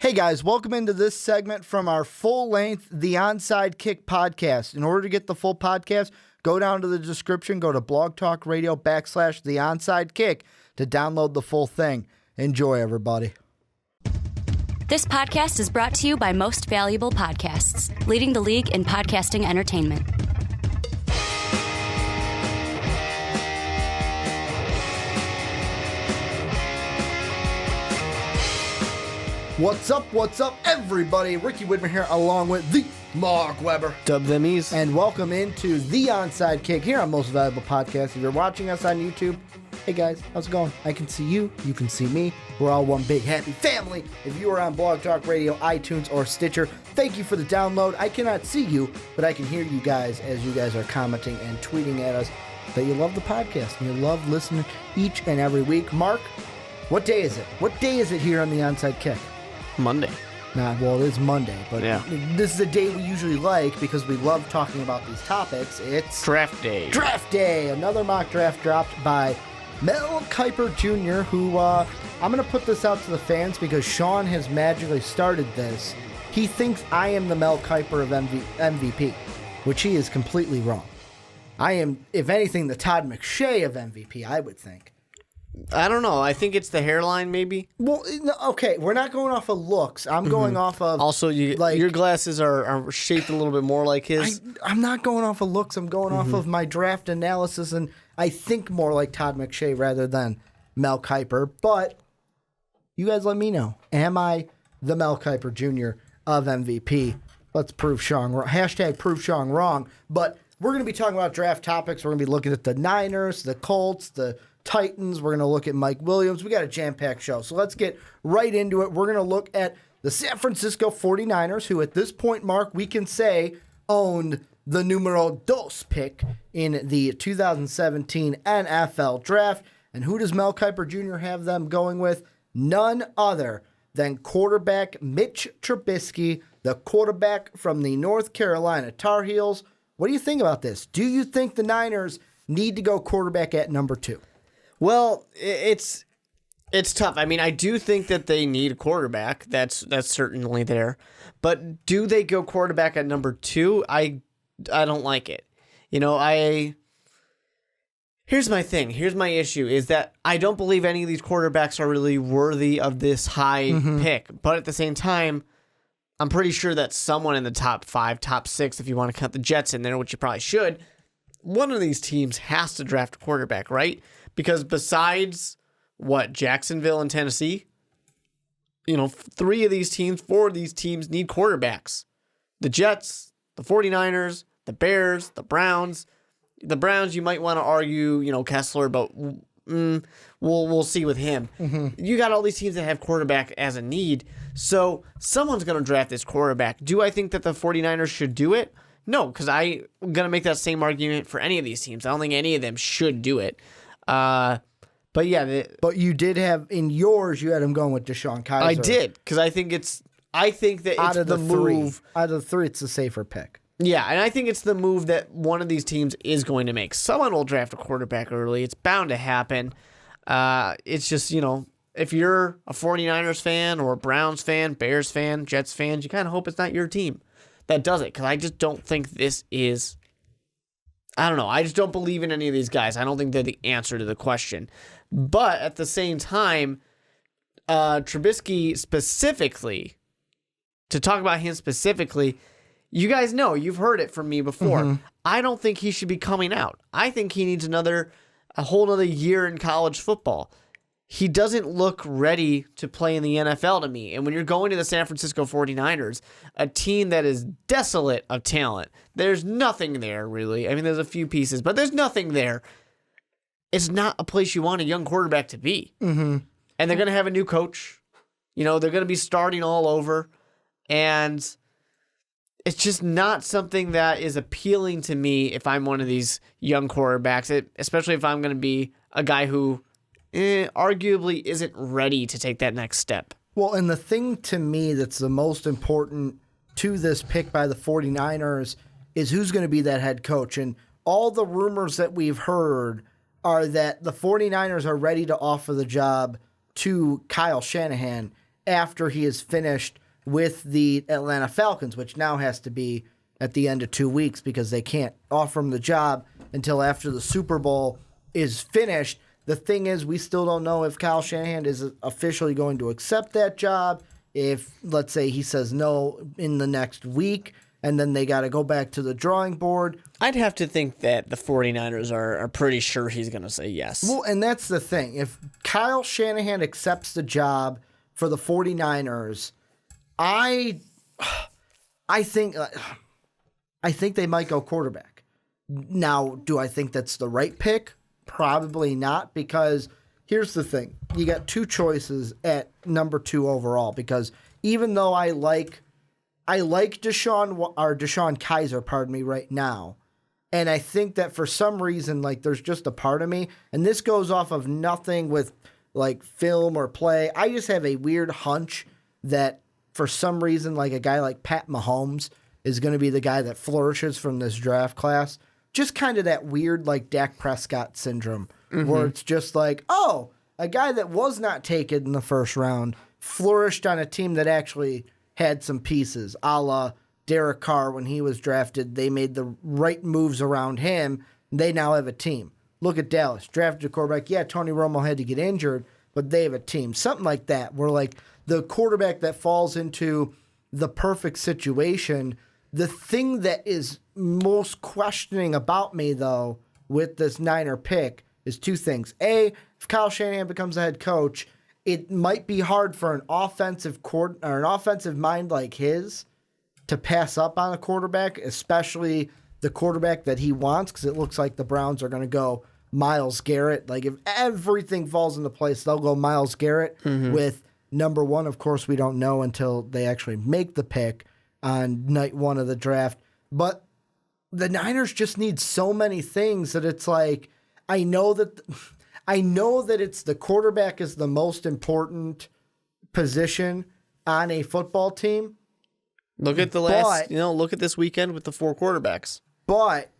Hey guys, welcome into this segment from our full-length The Onside Kick podcast. In order to get the full podcast, go down to the description, go to Blog Talk Radio / The Onside Kick to download the full thing. Enjoy, everybody. This podcast is brought to you by Most Valuable Podcasts, leading the league in podcasting entertainment. What's up, everybody? Ricky Widmer here, along with the Mark Weber. Dub them ease. And welcome into the Onside Kick here on Most Valuable Podcast. If you're watching us on YouTube, hey guys, how's it going? I can see you, you can see me. We're all one big happy family. If you are on Blog Talk Radio, iTunes, or Stitcher, thank you for the download. I cannot see you, but I can hear you guys as you guys are commenting and tweeting at us that you love the podcast and you love listening each and every week. Mark, what day is it? What day is it here on the Onside Kick? Monday. Well, it is Monday, but yeah. This is a day we usually like because we love talking about these topics. It's Draft Day. Draft Day! Another mock draft dropped by Mel Kiper Jr., who, I'm going to put this out to the fans because Sean has magically started this. He thinks I am the Mel Kiper of MVP, which he is completely wrong. I am, if anything, the Todd McShay of MVP, I would think. I don't know. I think it's the hairline, maybe. Well, okay, we're not going off of looks. I'm going off of... Also, your glasses are shaped a little bit more like his. I'm not going off of looks. I'm going off of my draft analysis, and I think more like Todd McShay rather than Mel Kiper. But you guys let me know. Am I the Mel Kiper Jr. of MVP? Let's prove Sean wrong. Hashtag prove Sean wrong. But we're going to be talking about draft topics. We're going to be looking at the Niners, the Colts, the Titans. We're going to look at Mike Williams. We got a jam-packed show. So let's get right into it. We're going to look at the San Francisco 49ers, who at this point, Mark, we can say owned the numero dos pick in the 2017 NFL Draft. And who does Mel Kiper Jr. have them going with? None other than quarterback Mitch Trubisky, the quarterback from the North Carolina Tar Heels. What do you think about this? Do you think the Niners need to go quarterback at number 2? Well, it's tough. I mean, I do think that they need a quarterback. That's certainly there. But do they go quarterback at number 2? I don't like it. You know, here's my thing. Here's my issue is that I don't believe any of these quarterbacks are really worthy of this high pick. But at the same time, I'm pretty sure that someone in the top 5, top 6, if you want to count the Jets in there, which you probably should, one of these teams has to draft a quarterback, right? Because besides, Jacksonville and Tennessee, 3 of these teams, 4 of these teams need quarterbacks. The Jets, the 49ers, the Bears, the Browns. The Browns, you might want to argue, Kessler, but we'll see with him. You got all these teams that have quarterback as a need, so someone's going to draft this quarterback. Do I think that the 49ers should do it? No, because I'm going to make that same argument for any of these teams. I don't think any of them should do it. But yeah. But you did have, in yours, you had him going with Deshaun Kaiser. I did, because I think that it's the move. Out of the 3, it's a safer pick. Yeah, and I think it's the move that one of these teams is going to make. Someone will draft a quarterback early. It's bound to happen. It's just, if you're a 49ers fan or a Browns fan, Bears fan, Jets fan, you kind of hope it's not your team that does it, because I just don't think this is... I don't know. I just don't believe in any of these guys. I don't think they're the answer to the question. But at the same time, Trubisky specifically, to talk about him specifically, you guys know, you've heard it from me before. I don't think he should be coming out. I think he needs a whole other year in college football. He doesn't look ready to play in the NFL to me. And when you're going to the San Francisco 49ers, a team that is desolate of talent, there's nothing there, really. I mean, there's a few pieces, but there's nothing there. It's not a place you want a young quarterback to be. And they're going to have a new coach. They're going to be starting all over. And it's just not something that is appealing to me if I'm one of these young quarterbacks, especially if I'm going to be a guy who arguably isn't ready to take that next step. Well, and the thing to me that's the most important to this pick by the 49ers is who's going to be that head coach. And all the rumors that we've heard are that the 49ers are ready to offer the job to Kyle Shanahan. after he is finished with the Atlanta Falcons, which now has to be at the end of 2 weeks because they can't offer him the job until after the Super Bowl is finished. The thing is, we still don't know if Kyle Shanahan is officially going to accept that job. If, let's say, he says no in the next week, and then they got to go back to the drawing board. I'd have to think that the 49ers are pretty sure he's going to say yes. Well, and that's the thing. If Kyle Shanahan accepts the job for the 49ers, I think they might go quarterback. Now, do I think that's the right pick? Probably not, because here's the thing. You got two choices at number 2 overall, because even though I like Deshaun Kaiser, right now, and I think that for some reason, like, there's just a part of me, and this goes off of nothing with like film or play. I just have a weird hunch that for some reason, like, a guy like Pat Mahomes is going to be the guy that flourishes from this draft class. Just kind of that weird, like, Dak Prescott syndrome, where it's just like, oh, a guy that was not taken in the first round flourished on a team that actually had some pieces, a la Derek Carr when he was drafted. They made the right moves around him. They now have a team. Look at Dallas. Drafted a quarterback. Yeah, Tony Romo had to get injured, but they have a team. Something like that, where, like, the quarterback that falls into the perfect situation. The thing that is most questioning about me, though, with this Niner pick is two things. A, if Kyle Shanahan becomes a head coach, it might be hard for an offensive mind like his to pass up on a quarterback, especially the quarterback that he wants, because it looks like the Browns are going to go Myles Garrett. Like, if everything falls into place, they'll go Myles Garrett with number 1. Of course, we don't know until they actually make the pick on night 1 of the draft. But the Niners just need so many things that it's like, I know that it's the quarterback is the most important position on a football team. Look at look at this weekend with the 4 quarterbacks. But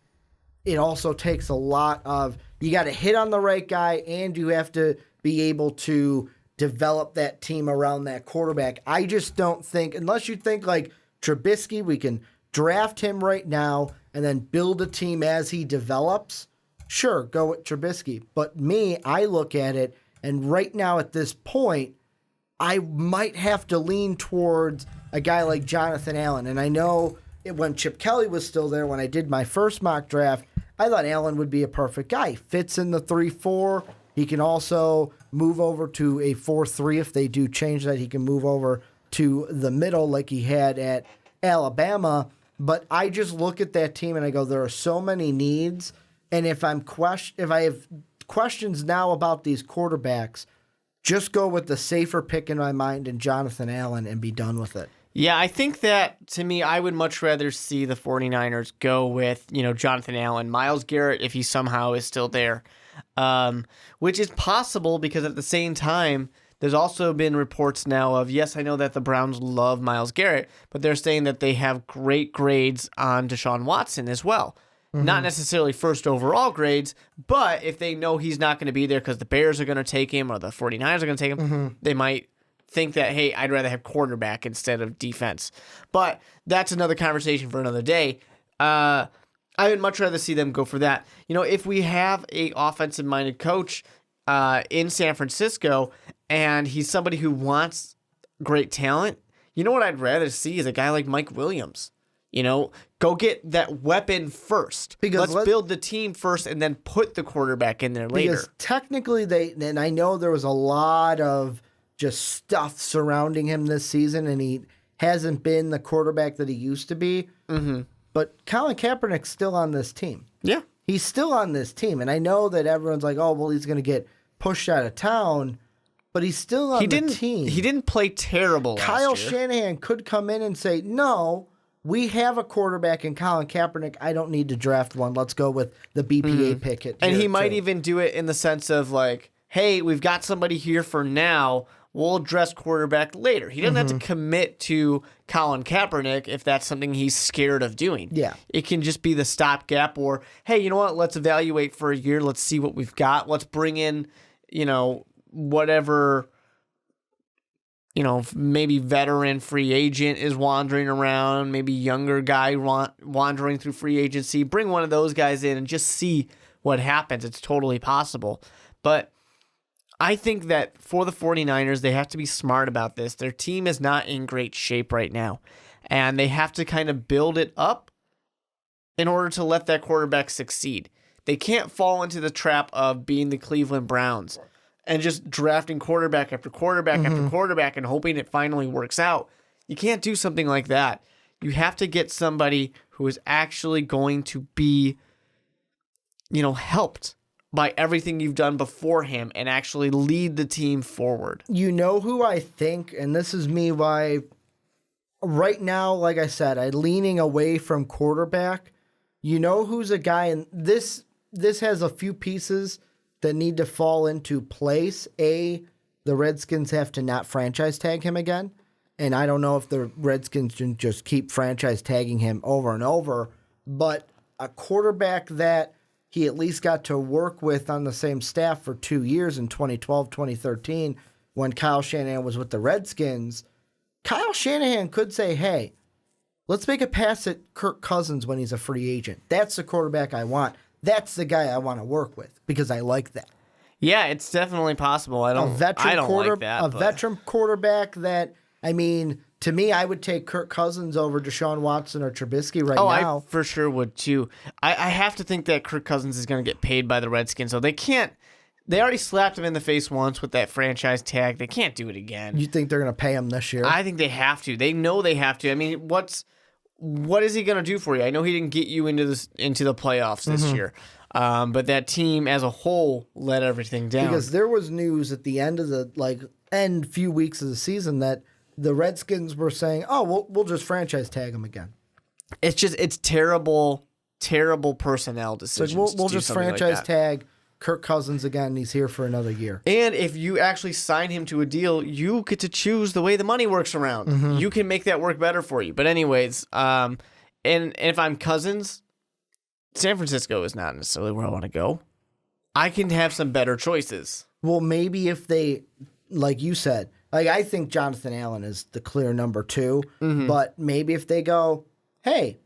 it also takes a lot of, you got to hit on the right guy, and you have to be able to develop that team around that quarterback. I just don't think, unless you think like Trubisky, we can draft him right now and then build a team as he develops. Sure, go with Trubisky. But me, I look at it, and right now at this point, I might have to lean towards a guy like Jonathan Allen. And I know when Chip Kelly was still there, when I did my first mock draft, I thought Allen would be a perfect guy. He fits in the 3-4. He can also move over to a 4-3 if they do change that. He can move over to the middle like he had at Alabama. But I just look at that team and I go, there are so many needs. And if I have questions now about these quarterbacks, just go with the safer pick in my mind and Jonathan Allen and be done with it. Yeah, I think that, to me, I would much rather see the 49ers go with, Jonathan Allen, Myles Garrett, if he somehow is still there, which is possible because at the same time, there's also been reports now of, yes, I know that the Browns love Myles Garrett, but they're saying that they have great grades on Deshaun Watson as well. Not necessarily first overall grades, but if they know he's not going to be there because the Bears are going to take him or the 49ers are going to take him, they might think that, hey, I'd rather have quarterback instead of defense. But that's another conversation for another day. I would much rather see them go for that. If we have a offensive-minded coach in San Francisco and he's somebody who wants great talent, what I'd rather see is a guy like Mike Williams. Go get that weapon first. Because let's build the team first and then put the quarterback in there later. Because technically and I know there was a lot of just stuff surrounding him this season, and he hasn't been the quarterback that he used to be. But Colin Kaepernick's still on this team. Yeah. He's still on this team. And I know that everyone's like, oh, well, he's going to get pushed out of town. But he's still on the team. He didn't play terrible last year. Kyle Shanahan could come in and say, no, we have a quarterback in Colin Kaepernick. I don't need to draft one. Let's go with the BPA pick. And he might even do it in the sense of like, hey, we've got somebody here for now. We'll address quarterback later. He doesn't have to commit to Colin Kaepernick if that's something he's scared of doing. Yeah. It can just be the stopgap or, hey, you know what? Let's evaluate for a year. Let's see what we've got. Let's bring in, whatever maybe veteran free agent is wandering around, maybe younger guy wandering through free agency. Bring one of those guys in and just see what happens. It's totally possible. But I think that for the 49ers, they have to be smart about this. Their team is not in great shape right now, and they have to kind of build it up in order to let that quarterback succeed. They can't fall into the trap of being the Cleveland Browns and just drafting quarterback after quarterback after quarterback and hoping it finally works out. You can't do something like that. You have to get somebody who is actually going to be, helped by everything you've done before him and actually lead the team forward. You know who I think, and this is me why right now, like I said, I'm leaning away from quarterback. You know who's a guy, and this has a few pieces that need to fall into place. The Redskins have to not franchise tag him again. And I don't know if the Redskins can just keep franchise tagging him over and over. But a quarterback that he at least got to work with on the same staff for 2 years in 2012, 2013, when Kyle Shanahan was with the Redskins, Kyle Shanahan could say, hey, let's make a pass at Kirk Cousins when he's a free agent. That's the quarterback I want. That's the guy I want to work with because I like that. Yeah, it's definitely possible. I don't like that. A veteran quarterback that, to me, I would take Kirk Cousins over Deshaun Watson or Trubisky now. I for sure would too. I have to think that Kirk Cousins is going to get paid by the Redskins, so they can't. They already slapped him in the face once with that franchise tag. They can't do it again. You think they're going to pay him this year? I think they have to. They know they have to. What is he going to do for you? I know he didn't get you into the playoffs this year, but that team as a whole let everything down. Because there was news at the end of the few weeks of the season that the Redskins were saying, "Oh, we'll just franchise tag him again." It's terrible personnel decisions. So we'll just franchise tag Kirk Cousins again. He's here for another year. And if you actually sign him to a deal, you get to choose the way the money works around. You can make that work better for you. But anyways, and if I'm Cousins, San Francisco is not necessarily where I want to go. I can have some better choices. Well, maybe if they, like you said, I think Jonathan Allen is the clear number 2. But maybe if they go, hey,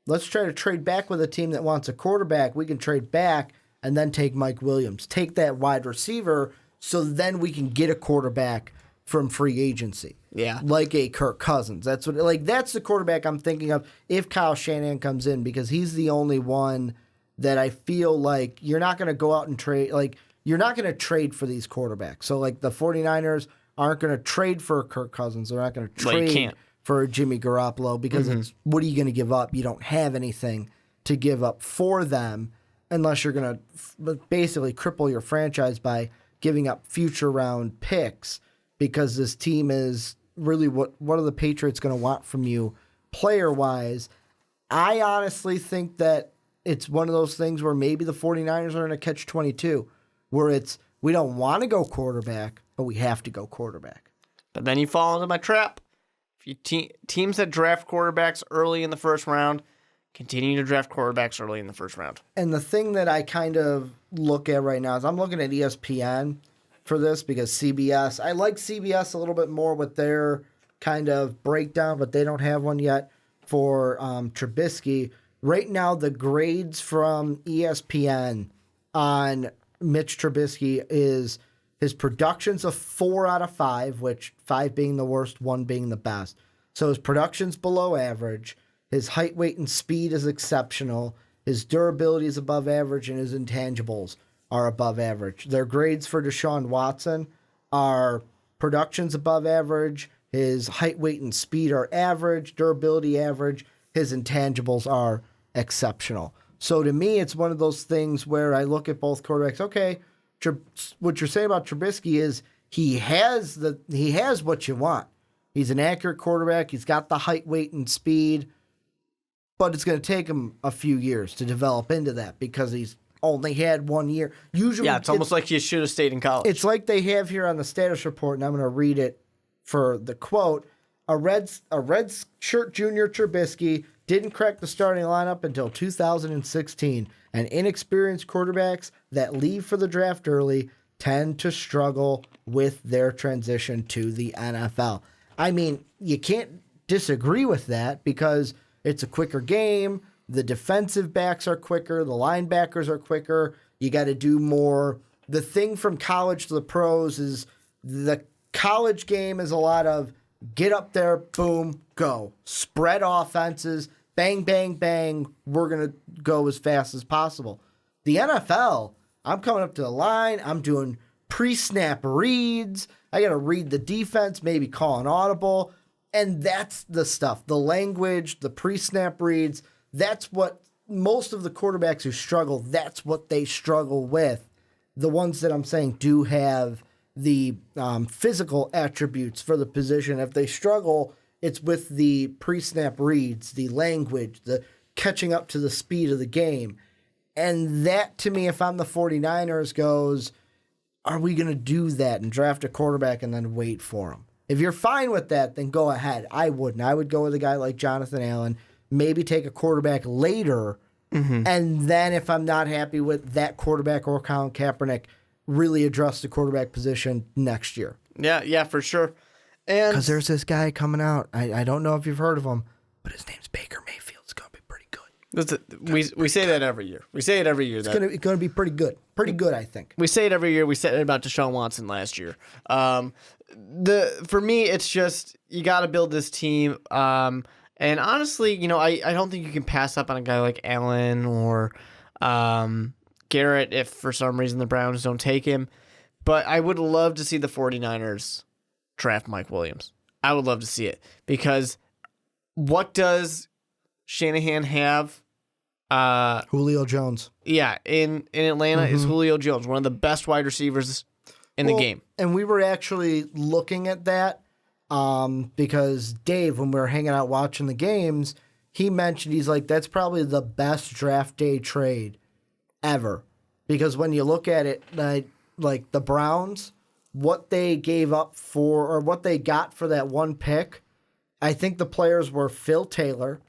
let's try to trade back with a team that wants a quarterback, we can trade back and then take Mike Williams. Take that wide receiver so then we can get a quarterback from free agency. Yeah. Like a Kirk Cousins. That's the quarterback I'm thinking of if Kyle Shanahan comes in, because he's the only one that I feel like you're not going to go out and trade. You're not going to trade for these quarterbacks. So the 49ers aren't going to trade for Kirk Cousins. They're not going to trade for Jimmy Garoppolo because it's, what are you going to give up? You don't have anything to give up for them unless you're going to basically cripple your franchise by giving up future round picks, because this team is really what are the Patriots going to want from you player-wise? I honestly think that it's one of those things where maybe the 49ers are in a catch-22, where it's we don't want to go quarterback, but we have to go quarterback. But then you fall into my trap. If you teams that draft quarterbacks early in the first round continue to draft quarterbacks early in the first round. And the thing that I kind of look at right now is I'm looking at ESPN for this because CBS, I like CBS a little bit more with their kind of breakdown, but they don't have one yet for Trubisky. Right now, the grades from ESPN on Mitch Trubisky is his production's a 4 out of 5, which 5 being the worst, 1 being the best. So his production's below average. His height, weight, and speed is exceptional. His durability is above average, and his intangibles are above average. Their grades for Deshaun Watson are production's above average, his height, weight, and speed are average, durability average, his intangibles are exceptional. So to me, it's one of those things where I look at both quarterbacks. Okay, what you're saying about Trubisky is he has what you want. He's an accurate quarterback. He's got the height, weight, and speed. But it's going to take him a few years to develop into that because he's only had 1 year. Usually, it's almost like you should have stayed in college. It's like they have here on the status report, and I'm going to read it for the quote. A red shirt junior Trubisky didn't crack the starting lineup until 2016, and inexperienced quarterbacks that leave for the draft early tend to struggle with their transition to the NFL. I mean, you can't disagree with that because it's a quicker game. The defensive backs are quicker. The linebackers are quicker. You got to do more. The thing from college to the pros is the college game is a lot of get up there, boom, go. Spread offenses, bang, bang, bang. We're going to go as fast as possible. The NFL, I'm coming up to the line. I'm doing pre-snap reads. I got to read the defense, maybe call an audible. And that's the stuff. The language, the pre-snap reads, that's what most of the quarterbacks who struggle, that's what they struggle with. The ones that I'm saying do have the physical attributes for the position. If they struggle, it's with the pre-snap reads, the language, the catching up to the speed of the game. And that, to me, if I'm the 49ers, goes, are we going to do that and draft a quarterback and then wait for him? If you're fine with that, then go ahead. I wouldn't. I would go with a guy like Jonathan Allen, maybe take a quarterback later, and then if I'm not happy with that quarterback or Colin Kaepernick, really address the quarterback position next year. Yeah, for sure. And because there's this guy coming out. I don't know if you've heard of him, but his name's Baker Mayfield. It's going to be pretty good. We say that every year. We say it every year. It's going to be pretty good. Pretty good, I think. We say it every year. We said it about Deshaun Watson last year. For me, it's just you got to build this team. And honestly, I don't think you can pass up on a guy like Allen or Garrett if for some reason the Browns don't take him. But I would love to see the 49ers draft Mike Williams. I would love to see it because what does Shanahan have? Julio Jones. Yeah, in Atlanta is Julio Jones, one of the best wide receivers in the game. And we were actually looking at that because Dave, when we were hanging out watching the games, he mentioned, he's like, that's probably the best draft day trade ever. Because when you look at it, like the Browns, what they gave up for, or what they got for that one pick, I think the players were Phil Taylor,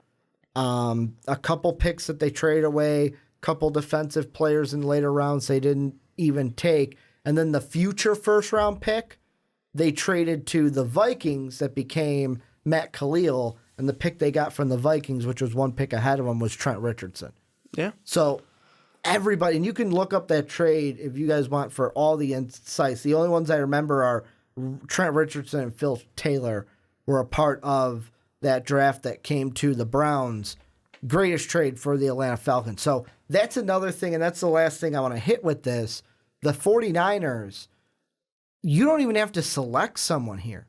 a couple picks that they traded away, a couple defensive players in later rounds they didn't even take, and then the future first-round pick, they traded to the Vikings that became Matt Khalil, and the pick they got from the Vikings, which was one pick ahead of them, was Trent Richardson. Yeah. So everybody, and you can look up that trade if you guys want for all the insights. The only ones I remember are Trent Richardson and Phil Taylor were a part of that draft that came to the Browns. Greatest trade for the Atlanta Falcons. So that's another thing, and that's the last thing I want to hit with this. The 49ers, you don't even have to select someone here.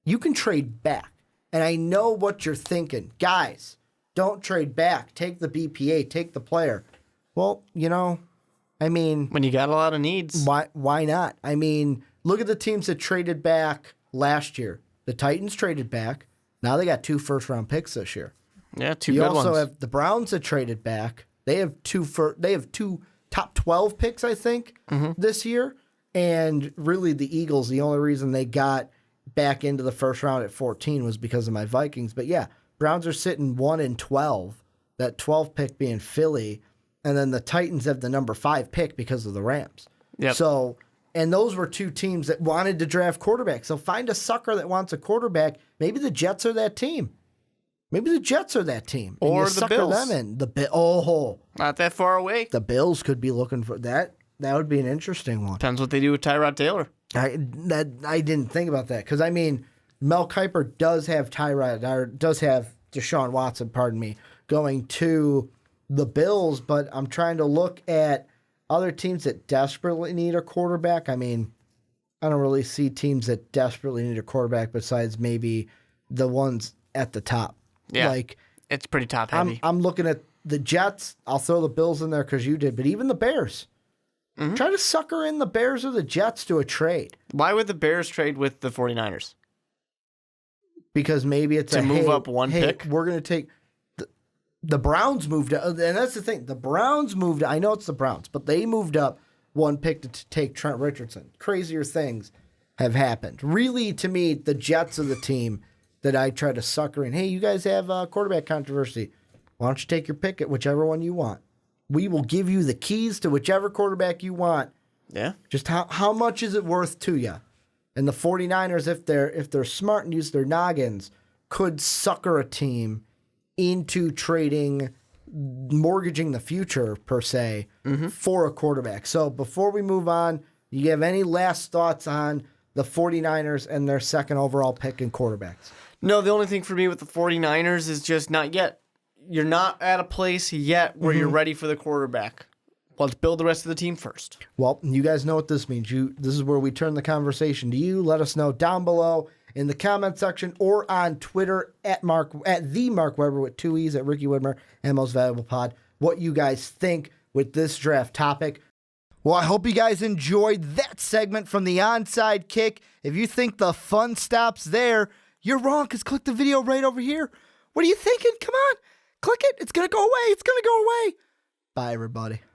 You can trade back. And I know what you're thinking. Guys, don't trade back. Take the BPA. Take the player. Well, I mean, when you got a lot of needs. Why not? I mean, look at the teams that traded back last year. The Titans traded back. Now they got 2 first-round picks this year. Yeah, two you good ones. You also have the Browns that traded back. They have two top 12 picks, I think, this year. And really the Eagles, the only reason they got back into the first round at 14 was because of my Vikings. But yeah, Browns are sitting 1-12, that 12th pick being Philly. And then the Titans have the number 5 pick because of the Rams. Yep. So, and those were 2 teams that wanted to draft quarterbacks. So find a sucker that wants a quarterback. Maybe the Jets are that team. Maybe the Jets are that team. And or you the sucker Bills. them in. Not that far away. The Bills could be looking for that. That would be an interesting one. Depends what they do with Tyrod Taylor. I didn't think about that because, I mean, Mel Kiper does have Deshaun Watson, going to the Bills, but I'm trying to look at other teams that desperately need a quarterback. I mean, I don't really see teams that desperately need a quarterback besides maybe the ones at the top. Yeah, like it's pretty top heavy. I'm looking at the Jets. I'll throw the Bills in there because you did, but even the Bears. Try to sucker in the Bears or the Jets to a trade. Why would the Bears trade with the 49ers? Because maybe it's to move up one pick. We're going to take the Browns moved up, and that's the thing. The Browns moved. I know it's the Browns, but they moved up one pick to take Trent Richardson. Crazier things have happened. Really, to me, the Jets are the team that I try to sucker in. Hey, you guys have a quarterback controversy. Why don't you take your pick at whichever one you want? We will give you the keys to whichever quarterback you want. Yeah. Just how much is it worth to you? And the 49ers, if they're smart and use their noggins, could sucker a team into mortgaging the future, per se, for a quarterback. So before we move on, you have any last thoughts on the 49ers and their second overall pick in quarterbacks? No, the only thing for me with the 49ers is just not yet. You're not at a place yet where you're ready for the quarterback. Let's build the rest of the team first. Well, you guys know what this means. This is where we turn the conversation to you. Let us know down below in the comment section or on Twitter at the Mark Weber with 2 E's, at Ricky Widmer and Most Valuable Pod, what you guys think with this draft topic. Well, I hope you guys enjoyed that segment from the onside kick. If you think the fun stops there, you're wrong, because click the video right over here. What are you thinking? Come on, click it. It's going to go away. It's going to go away. Bye, everybody.